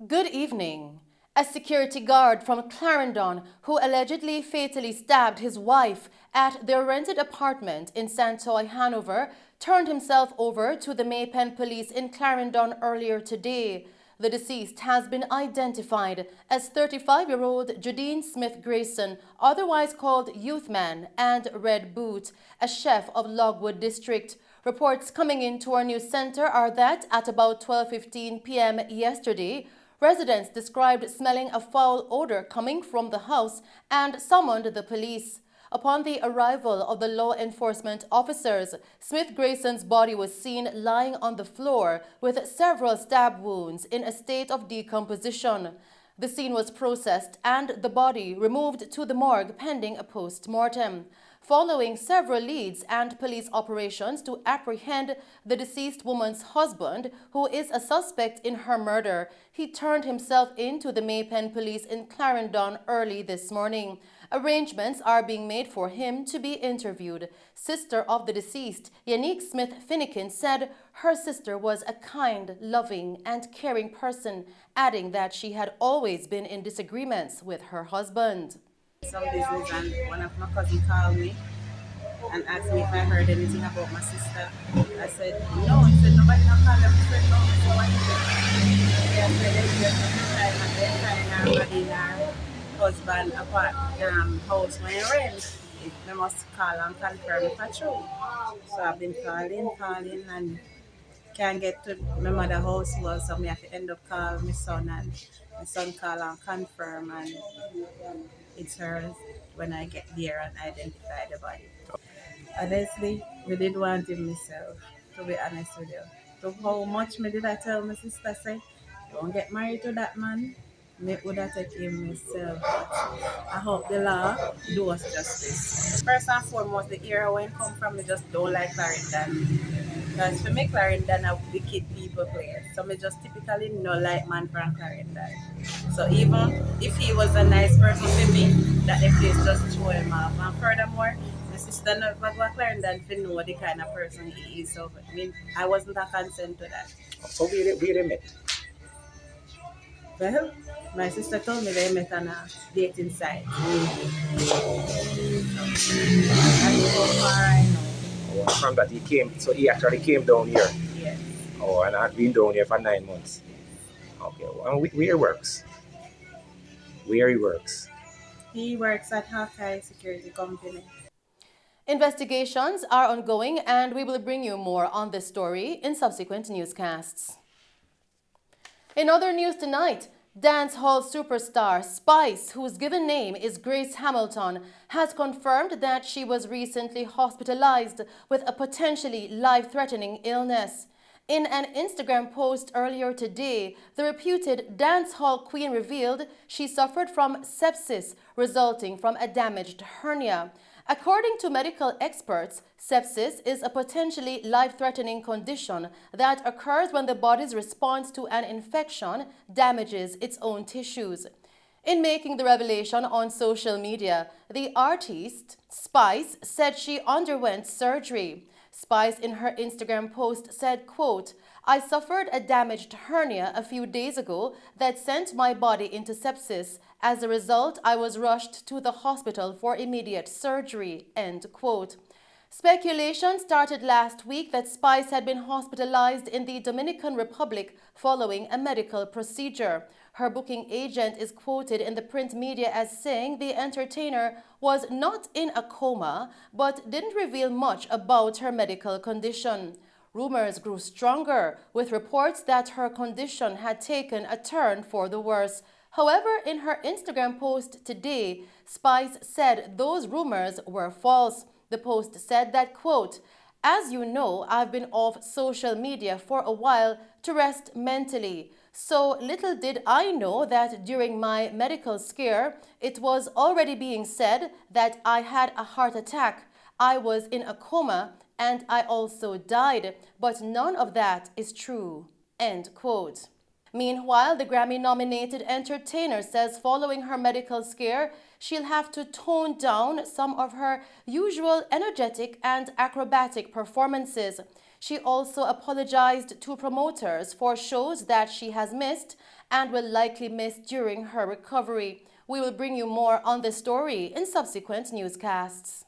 Good evening. A security guard from Clarendon who allegedly fatally stabbed his wife at their rented apartment in Santoy, Hanover, turned himself over to the Maypen police in Clarendon earlier today. The deceased has been identified as 35-year-old Judine Smith Grayson, otherwise called Youthman and Red Boot, a chef of Logwood District. Reports coming into our news center are that at about 12:15 p.m. yesterday, residents described smelling a foul odor coming from the house and summoned the police. Upon the arrival of the law enforcement officers, Smith Grayson's body was seen lying on the floor with several stab wounds in a state of decomposition. The scene was processed and the body removed to the morgue pending a post-mortem. Following several leads and police operations to apprehend the deceased woman's husband, who is a suspect in her murder, he turned himself in to the Maypen police in Clarendon early this morning. Arrangements are being made for him to be interviewed. Sister of the deceased, Yannick Smith Finnegan, said her sister was a kind, loving, and caring person, adding that she had always been in disagreements with her husband. Some business, and one of my cousins called me and asked me if I heard anything about my sister. I said no. He said nobody not call them. I said no. I said what is it? They said they just time and they find her body in her husband apart house when I rent. They must call and confirm if it's true. So I've been calling and can't get to my mother's house well, so I have to end up calling my son, and my son call and confirm, and it's hers when I get there and identify the body. Honestly, we did want him myself, to be honest with you. So how much me did I tell my sister say, don't get married to that man, me would have taken him myself. But I hope the law do us justice. First and foremost, the era when come from, me just don't like Clarendon. Because for me, Clarendon are wicked people place. So me just typically not like man from Clarendon. So even if he was a nice person to me, that the place just throw him off. And furthermore, my sister never go to Clarendon to know the kind of person he is. So I mean, I wasn't a consent to that. So we they met. Well, my sister told me they met on a dating site. I don't know far I know. Oh, and from that he came, so he actually came down here. Yes. Oh, and had been down here for 9 months. Okay, well, and where he works? Where he works? He works at Hawkeye Security Company. Investigations are ongoing, and we will bring you more on this story in subsequent newscasts. In other news tonight, dancehall superstar Spice, whose given name is Grace Hamilton, has confirmed that she was recently hospitalized with a potentially life-threatening illness. In an Instagram post earlier today, the reputed dancehall queen revealed she suffered from sepsis resulting from a damaged hernia. According to medical experts, sepsis is a potentially life-threatening condition that occurs when the body's response to an infection damages its own tissues. In making the revelation on social media, the artist, Spice, said she underwent surgery. Spice, in her Instagram post, said, quote, "I suffered a damaged hernia a few days ago that sent my body into sepsis. As a result, I was rushed to the hospital for immediate surgery," end quote. Speculation started last week that Spice had been hospitalized in the Dominican Republic following a medical procedure. Her booking agent is quoted in the print media as saying the entertainer was not in a coma, but didn't reveal much about her medical condition. Rumors grew stronger, with reports that her condition had taken a turn for the worse. However, in her Instagram post today, Spice said those rumors were false. The post said that, quote, "As you know, I've been off social media for a while to rest mentally. So little did I know that during my medical scare, it was already being said that I had a heart attack, I was in a coma, and I also died, but none of that is true," end quote. Meanwhile, the Grammy-nominated entertainer says following her medical scare, she'll have to tone down some of her usual energetic and acrobatic performances. She also apologized to promoters for shows that she has missed and will likely miss during her recovery. We will bring you more on this story in subsequent newscasts.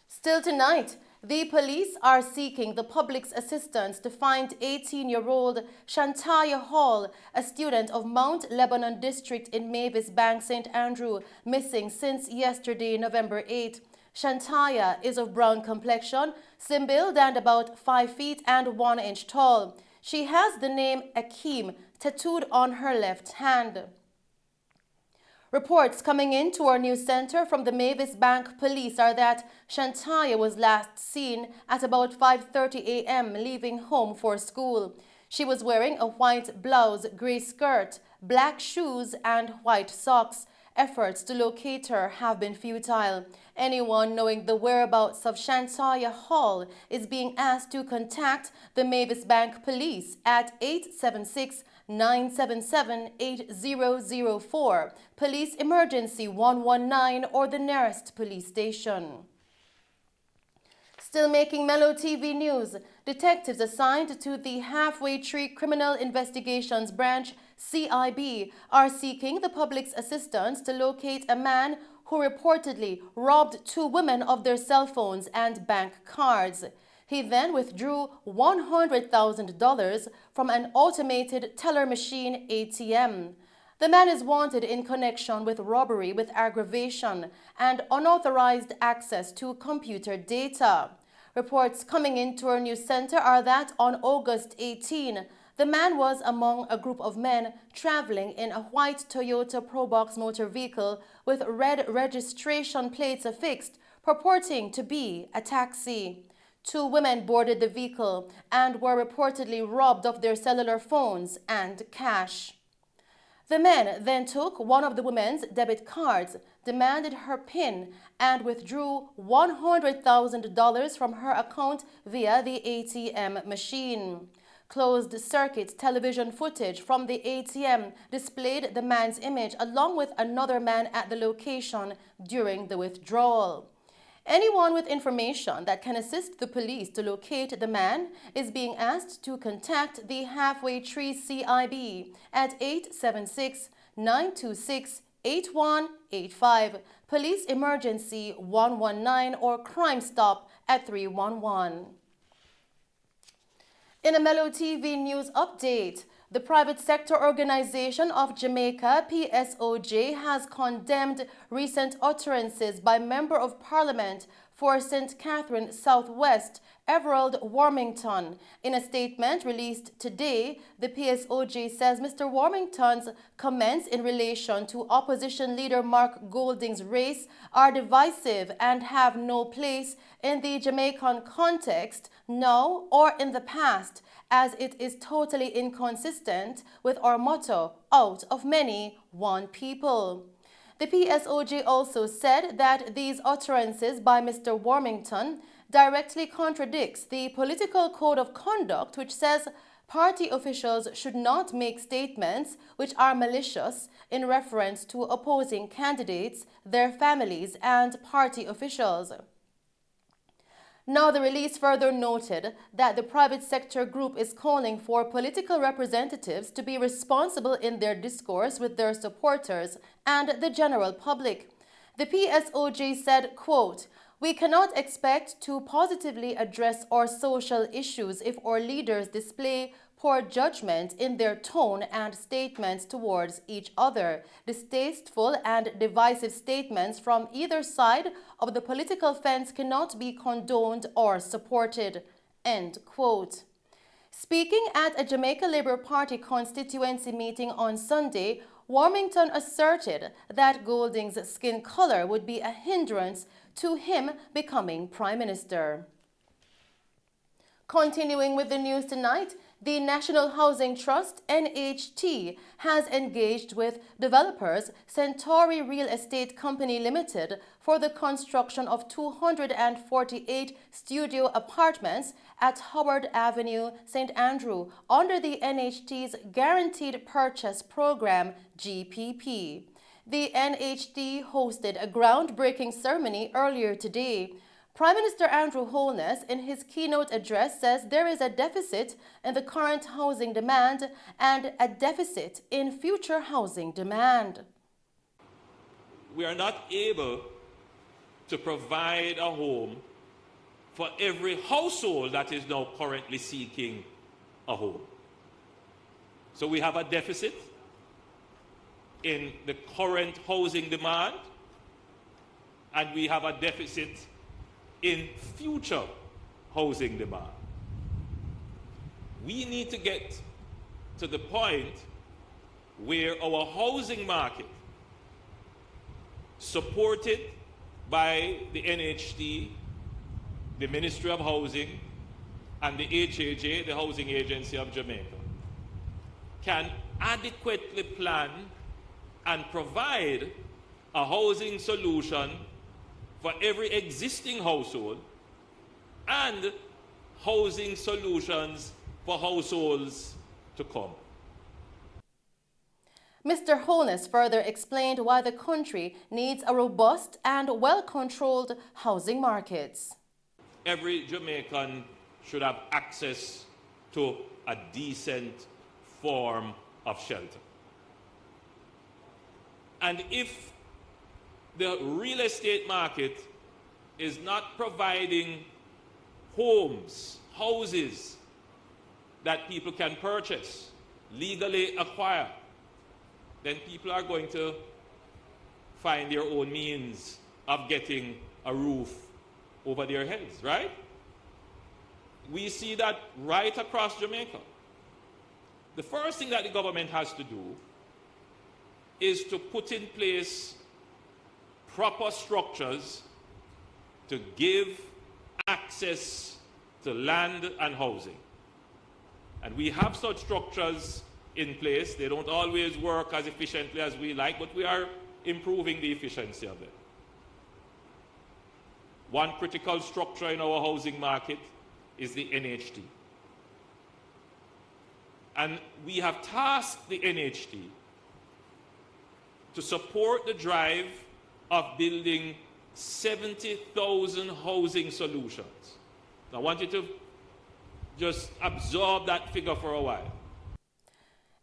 Still tonight, the police are seeking the public's assistance to find 18-year-old Shantaya Hall, a student of Mount Lebanon District in Mavis Bank, St. Andrew, missing since yesterday, November 8. Shantaya is of brown complexion, slim-build and about 5 feet and 1 inch tall. She has the name Akeem tattooed on her left hand. Reports coming in to our news center from the Mavis Bank Police are that Shantaya was last seen at about 5:30 a.m. leaving home for school. She was wearing a white blouse, gray skirt, black shoes, and white socks. Efforts to locate her have been futile. Anyone knowing the whereabouts of Shantaya Hall is being asked to contact the Mavis Bank Police at 876-977-8004, Police Emergency 119, or the nearest police station. Still making Mello TV news, detectives assigned to the Halfway Tree Criminal Investigations Branch, CIB, are seeking the public's assistance to locate a man who reportedly robbed 2 women of their cell phones and bank cards. He then withdrew $100,000 from an automated teller machine ATM. The man is wanted in connection with robbery with aggravation and unauthorized access to computer data. Reports coming into our news center are that on August 18, the man was among a group of men traveling in a white Toyota Probox motor vehicle with red registration plates affixed, purporting to be a taxi. 2 women boarded the vehicle and were reportedly robbed of their cellular phones and cash. The men then took one of the women's debit cards, demanded her PIN, and withdrew $100,000 from her account via the ATM machine. Closed-circuit television footage from the ATM displayed the man's image along with another man at the location during the withdrawal. Anyone with information that can assist the police to locate the man is being asked to contact the Halfway Tree CIB at 876-926-8185, Police Emergency 119, or Crime Stop at 311. In a Mello TV news update, the private sector organization of Jamaica, PSOJ, has condemned recent utterances by Member of Parliament for St. Catherine Southwest, Everald Warmington. In a statement released today, the PSOJ says Mr. Warmington's comments in relation to opposition leader Mark Golding's race are divisive and have no place in the Jamaican context now or in the past, as it is totally inconsistent with our motto, out of many, one people. The PSOJ also said that these utterances by Mr. Warmington directly contradicts the political code of conduct, which says party officials should not make statements which are malicious in reference to opposing candidates, their families, and party officials. Now, the release further noted that the private sector group is calling for political representatives to be responsible in their discourse with their supporters and the general public. The PSOJ said, quote, "We cannot expect to positively address our social issues if our leaders display poor judgment in their tone and statements towards each other. Distasteful and divisive statements from either side of the political fence cannot be condoned or supported." End quote. Speaking at a Jamaica Labour Party constituency meeting on Sunday, Warmington asserted that Golding's skin color would be a hindrance to him becoming Prime Minister. Continuing with the news tonight, the National Housing Trust, NHT, has engaged with developers Centauri Real Estate Company Limited for the construction of 248 studio apartments at Howard Avenue, St. Andrew, under the NHT's Guaranteed Purchase Program, GPP. The NHT hosted a groundbreaking ceremony earlier today. Prime Minister Andrew Holness, in his keynote address, says there is a deficit in the current housing demand and a deficit in future housing demand. We are not able to provide a home for every household that is now currently seeking a home. So we have a deficit in the current housing demand, and we have a deficit in future housing demand. We need to get to the point where our housing market, supported by the NHT, the Ministry of Housing, and the HAJ, the Housing Agency of Jamaica, can adequately plan and provide a housing solution for every existing household and housing solutions for households to come. Mr. Holness further explained why the country needs a robust and well-controlled housing markets. Every Jamaican should have access to a decent form of shelter. And if the real estate market is not providing homes, houses that people can purchase, legally acquire, then people are going to find their own means of getting a roof over their heads, right? We see that right across Jamaica. The first thing that the government has to do is to put in place proper structures to give access to land and housing. And we have such structures in place. They don't always work as efficiently as we like, but we are improving the efficiency of it. One critical structure in our housing market is the NHT. And we have tasked the NHT to support the drive of building 70,000 housing solutions. I want you to just absorb that figure for a while.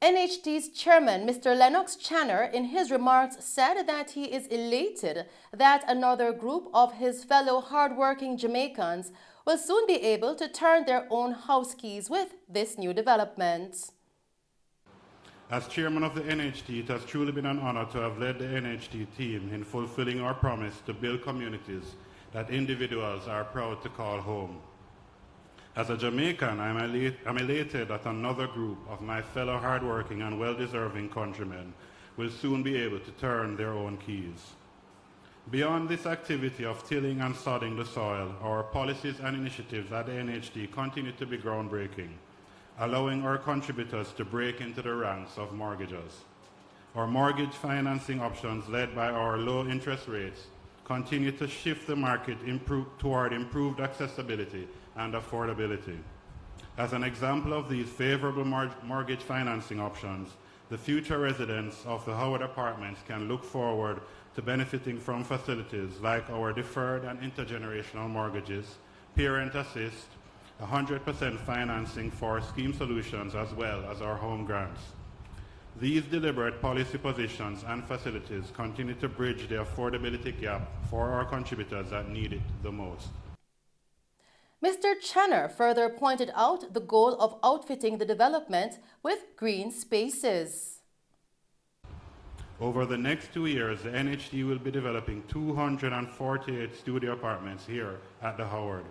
NHT's chairman, Mr. Lennox Channer, in his remarks said that he is elated that another group of his fellow hardworking Jamaicans will soon be able to turn their own house keys with this new development. As chairman of the NHT, it has truly been an honor to have led the NHT team in fulfilling our promise to build communities that individuals are proud to call home. As a Jamaican, I'm elated that another group of my fellow hardworking and well-deserving countrymen will soon be able to turn their own keys. Beyond this activity of tilling and sodding the soil, our policies and initiatives at the NHT continue to be groundbreaking, allowing our contributors to break into the ranks of mortgagors. Our mortgage financing options, led by our low interest rates, continue to shift the market toward improved accessibility and affordability. As an example of these favorable mortgage financing options, the future residents of the Howard Apartments can look forward to benefiting from facilities like our deferred and intergenerational mortgages, parent assist, 100% financing for scheme solutions, as well as our home grants. These deliberate policy positions and facilities continue to bridge the affordability gap for our contributors that need it the most. Mr. Channer further pointed out the goal of outfitting the development with green spaces. Over the next 2 years, the NHT will be developing 248 studio apartments here at the Howard.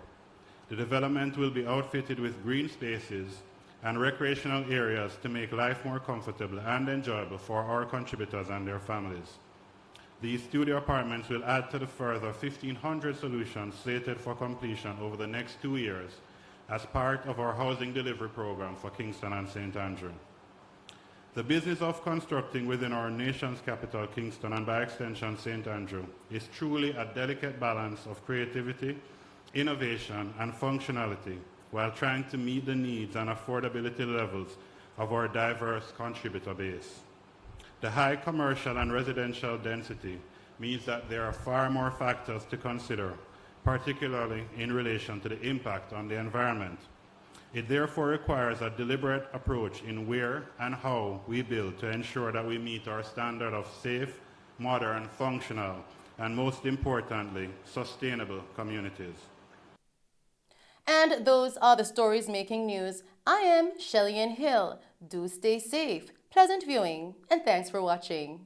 The development will be outfitted with green spaces and recreational areas to make life more comfortable and enjoyable for our contributors and their families. These studio apartments will add to the further 1,500 solutions slated for completion over the next 2 years as part of our housing delivery program for Kingston and St. Andrew. The business of constructing within our nation's capital, Kingston, and by extension, St. Andrew, is truly a delicate balance of creativity, innovation, and functionality, while trying to meet the needs and affordability levels of our diverse contributor base. The high commercial and residential density means that there are far more factors to consider particularly in relation to the impact on the environment. It therefore requires a deliberate approach in where and how we build to ensure that we meet our standard of safe, modern, functional, and most importantly, sustainable communities. And those are the stories making news. I am Shelley Hill. Do stay safe, pleasant viewing, and thanks for watching.